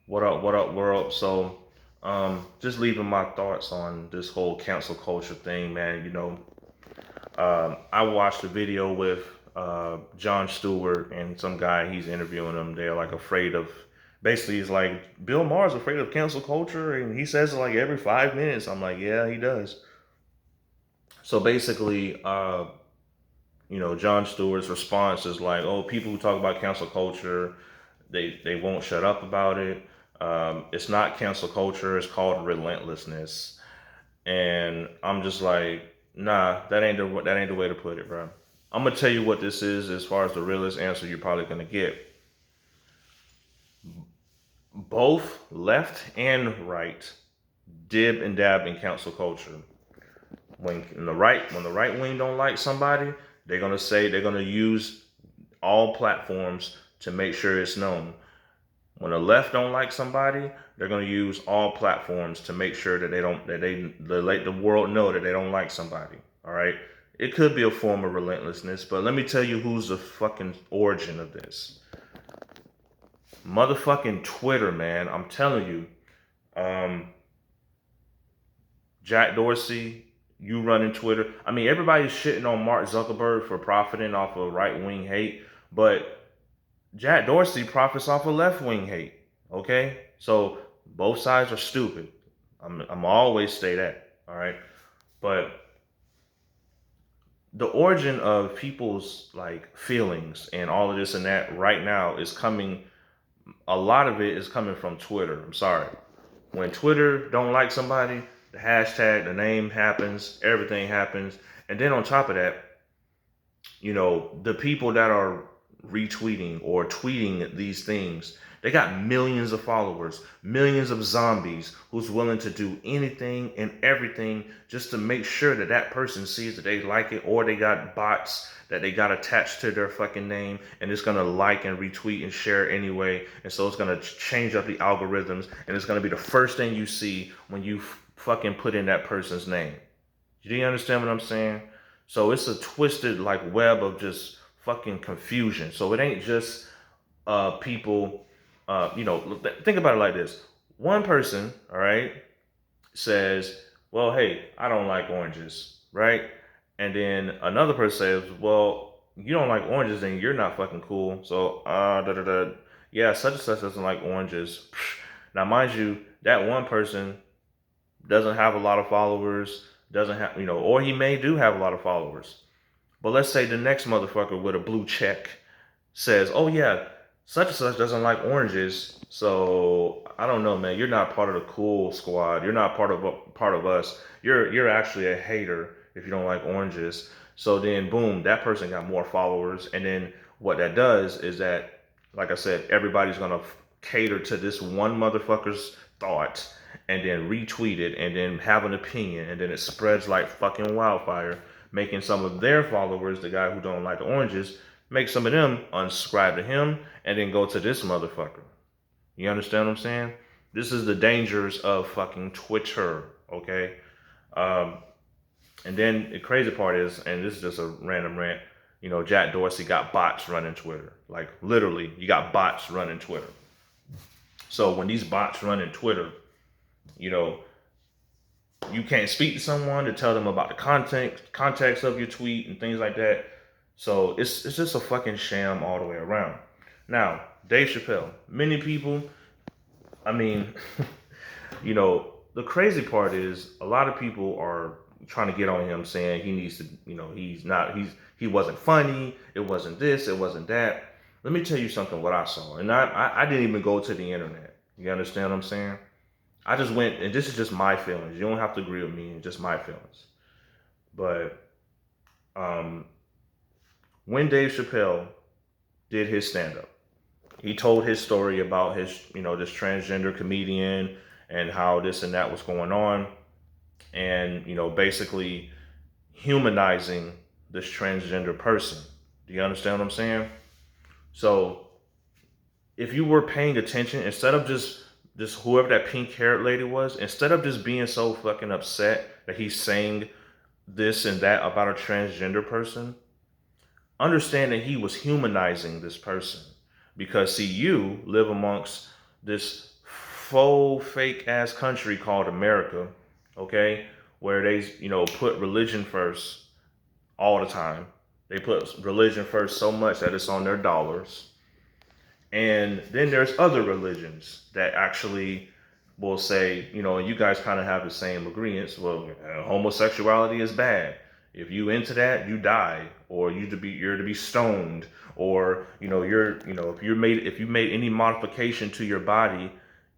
What up, what up, world? So, just leaving my thoughts on this whole cancel culture thing, man. I watched a video with Jon Stewart and some guy, he's interviewing them. They're like afraid of, basically, he's like, Bill Maher's afraid of cancel culture. And he says it like every 5 minutes. I'm like, yeah, he does. So basically, Jon Stewart's response is like, oh, people who talk about cancel culture, they won't shut up about it. It's not cancel culture. It's called relentlessness. And I'm just like, nah, that ain't the way to put it, bro. I'm gonna tell you what this is as far as the realest answer you're probably gonna get. Both left and right dib and dab in cancel culture. When the right wing don't like somebody, they're gonna use all platforms to make sure it's known. When the left don't like somebody, they're going to use all platforms to make sure that they let the world know that they don't like somebody. All right. It could be a form of relentlessness, but let me tell you who's the fucking origin of this. Motherfucking Twitter, man. I'm telling you. Um, Jack Dorsey, you running Twitter. I mean, everybody's shitting on Mark Zuckerberg for profiting off of right wing hate, but Jack Dorsey profits off of left wing hate. Okay, so both sides are stupid. I'm always say that. All right, but the origin of people's like feelings and all of this and that right now is coming. A lot of it is coming from Twitter. I'm sorry. When Twitter don't like somebody, the hashtag, the name happens, everything happens, and then on top of that, the people that are retweeting or tweeting these things, they got millions of followers, millions of zombies who's willing to do anything and everything just to make sure that that person sees that they like it, or they got bots that they got attached to their fucking name and it's gonna like and retweet and share anyway. And so it's gonna change up the algorithms and it's gonna be the first thing you see when you fucking put in that person's name. Do you understand what I'm saying? So it's a twisted like web of just fucking confusion. So it ain't just people. Think about it like this: one person, all right, says, "Well, hey, I don't like oranges," right? And then another person says, "Well, you don't like oranges, then you're not fucking cool." So da da da. Yeah, such and such doesn't like oranges. Now, mind you, that one person doesn't have a lot of followers, doesn't have, or he may do have a lot of followers. But let's say the next motherfucker with a blue check says, oh yeah, such and such doesn't like oranges. So I don't know, man. You're not part of the cool squad. You're not part of us. You're actually a hater if you don't like oranges. So then boom, that person got more followers. And then what that does is that, like I said, everybody's gonna cater to this one motherfucker's thought and then retweet it and then have an opinion and then it spreads like fucking wildfire, making some of their followers, the guy who don't like the oranges, make some of them unsubscribe to him and then go to this motherfucker. You understand what I'm saying? This is the dangers of fucking Twitter, okay? Um, and then the crazy part is, and this is just a random rant, Jack Dorsey got bots running Twitter. Like literally, you got bots running Twitter. So when these bots running Twitter, you know, you can't speak to someone to tell them about the context of your tweet and things like that. So it's just a fucking sham all the way around. Now, Dave Chappelle, many people, I mean, the crazy part is a lot of people are trying to get on him saying he needs to, he wasn't funny, it wasn't this, it wasn't that. Let me tell you something what I saw. And I didn't even go to the internet. You understand what I'm saying? I just went, and this is just my feelings. You don't have to agree with me, it's just my feelings. But um, when Dave Chappelle did his stand up, he told his story about his, this transgender comedian and how this and that was going on. And, basically humanizing this transgender person. Do you understand what I'm saying? So if you were paying attention, instead of just whoever that pink haired lady was, instead of just being so fucking upset that he's saying this and that about a transgender person, understand that he was humanizing this person. Because see, you live amongst this faux fake ass country called America, okay, where they, put religion first all the time. They put religion first so much that it's on their dollars. And then there's other religions that actually will say, you guys kind of have the same agreements. Well, homosexuality is bad. If you into that, you die, or you're to be stoned, or if you made any modification to your body,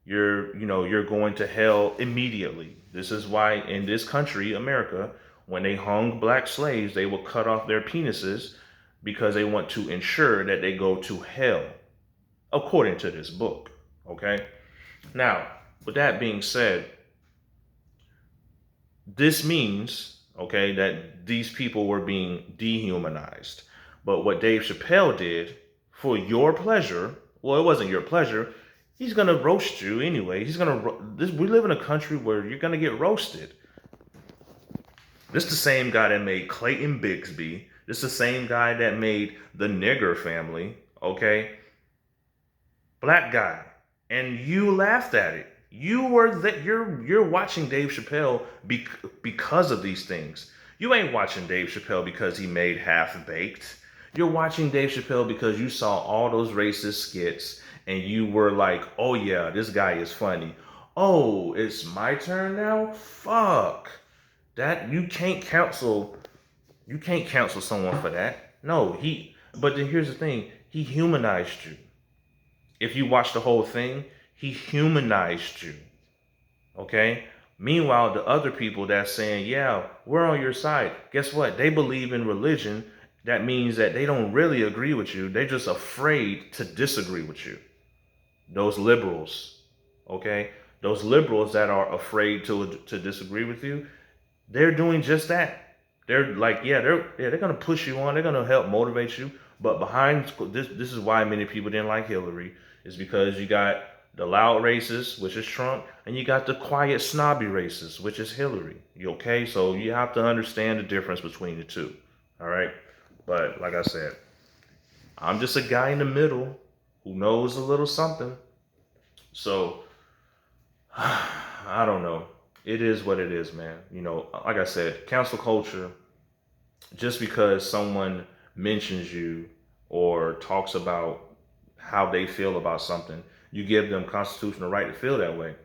you're going to hell immediately. This is why in this country, America, when they hung black slaves, they will cut off their penises because they want to ensure that they go to hell, according to this book. Okay. Now, with that being said, this means, okay, that these people were being dehumanized. But what Dave Chappelle did for your pleasure, well, it wasn't your pleasure. He's gonna roast you anyway. We live in a country where you're gonna get roasted. This is the same guy that made Clayton Bigsby. This is the same guy that made the Nigger Family. Okay, black guy, and you laughed at it. You're watching Dave Chappelle because of these things. You ain't watching Dave Chappelle because he made Half Baked. You're watching Dave Chappelle because you saw all those racist skits and you were like, "Oh yeah, this guy is funny." Oh, it's my turn now? Fuck. That you can't counsel someone for that. No, but then here's the thing, he humanized you. If you watch the whole thing, he humanized you. Okay? Meanwhile, the other people that's saying, yeah, we're on your side, guess what? They believe in religion. That means that they don't really agree with you. They're just afraid to disagree with you. Those liberals, okay? Those liberals that are afraid to disagree with you, they're doing just that. They're like, they're gonna push you on. They're gonna help motivate you. But behind this is why many people didn't like Hillary, is because you got the loud racists, which is Trump, and you got the quiet snobby racists, which is Hillary. You okay? So you have to understand the difference between the two. All right. But like I said, I'm just a guy in the middle who knows a little something. So I don't know. It is what it is, man. Like I said, cancel culture, just because someone mentions you or talks about how they feel about something, you give them constitutional right to feel that way.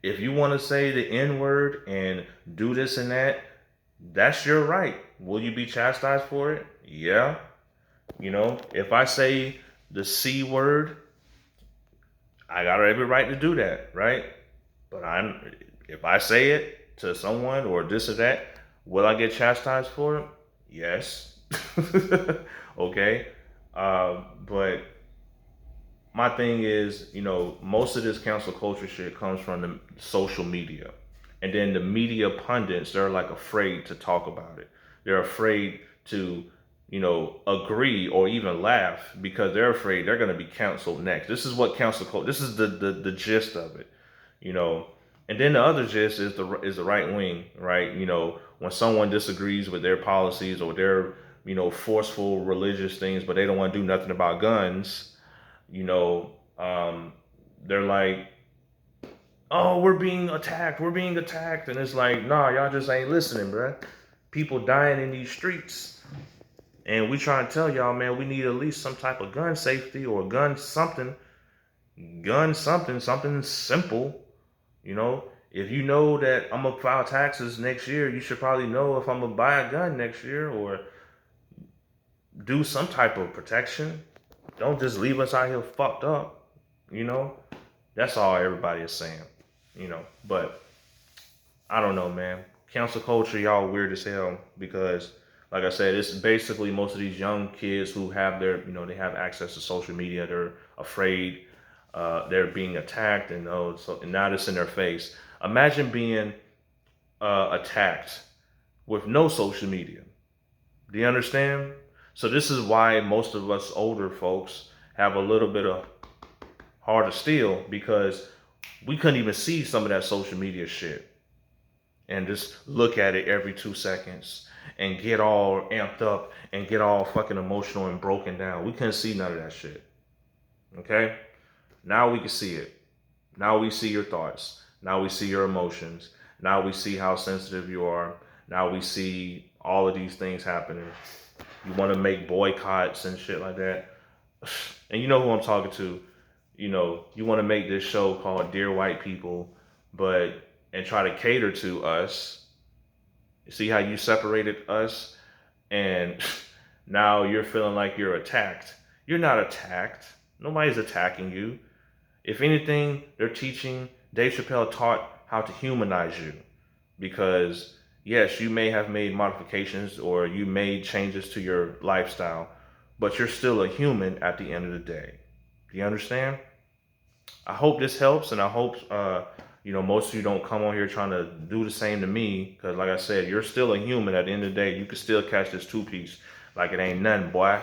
If you want to say the N word and do this and that, that's your right. Will you be chastised for it? Yeah. If I say the C word, I got every right to do that, right? But if I say it to someone or this or that, will I get chastised for it? Yes. Okay. But my thing is, most of this cancel culture shit comes from the social media. And then the media pundits, they're like afraid to talk about it. They're afraid to, agree or even laugh because they're afraid they're going to be canceled next. This is what cancel culture, this is the gist of it, you know. And then the other gist is the right wing, right? When someone disagrees with their policies or their, forceful religious things, but they don't want to do nothing about guns, you know, they're like, oh, we're being attacked, and it's like, nah, y'all just ain't listening, bruh. People dying in these streets, and we trying to tell y'all, man, we need at least some type of gun safety or something simple. If you know that I'm gonna file taxes next year, you should probably know if I'm gonna buy a gun next year or do some type of protection. Don't just leave us out here fucked up. That's all everybody is saying. But I don't know, man. Cancel culture, y'all weird as hell because, like I said, it's basically most of these young kids who have they have access to social media. They're afraid they're being attacked, and now it's in their face. Imagine being attacked with no social media. Do you understand? So this is why most of us older folks have a little bit of hard to steal, because we couldn't even see some of that social media shit and just look at it every 2 seconds and get all amped up and get all fucking emotional and broken down. We couldn't see none of that shit. Okay? Now we can see it. Now we see your thoughts. Now we see your emotions. Now we see how sensitive you are. Now we see all of these things happening. You want to make boycotts and shit like that. And you know who I'm talking to. You know, you want to make this show called Dear White People, and try to cater to us. See how you separated us? And now you're feeling like you're attacked. You're not attacked. Nobody's attacking you. If anything, they're teaching, Dave Chappelle taught how to humanize you. Because, yes, you may have made modifications or you made changes to your lifestyle, but you're still a human at the end of the day. Do you understand? I hope this helps, and I hope, most of you don't come on here trying to do the same to me. Because, like I said, you're still a human at the end of the day. You can still catch this two piece like it ain't nothing, boy.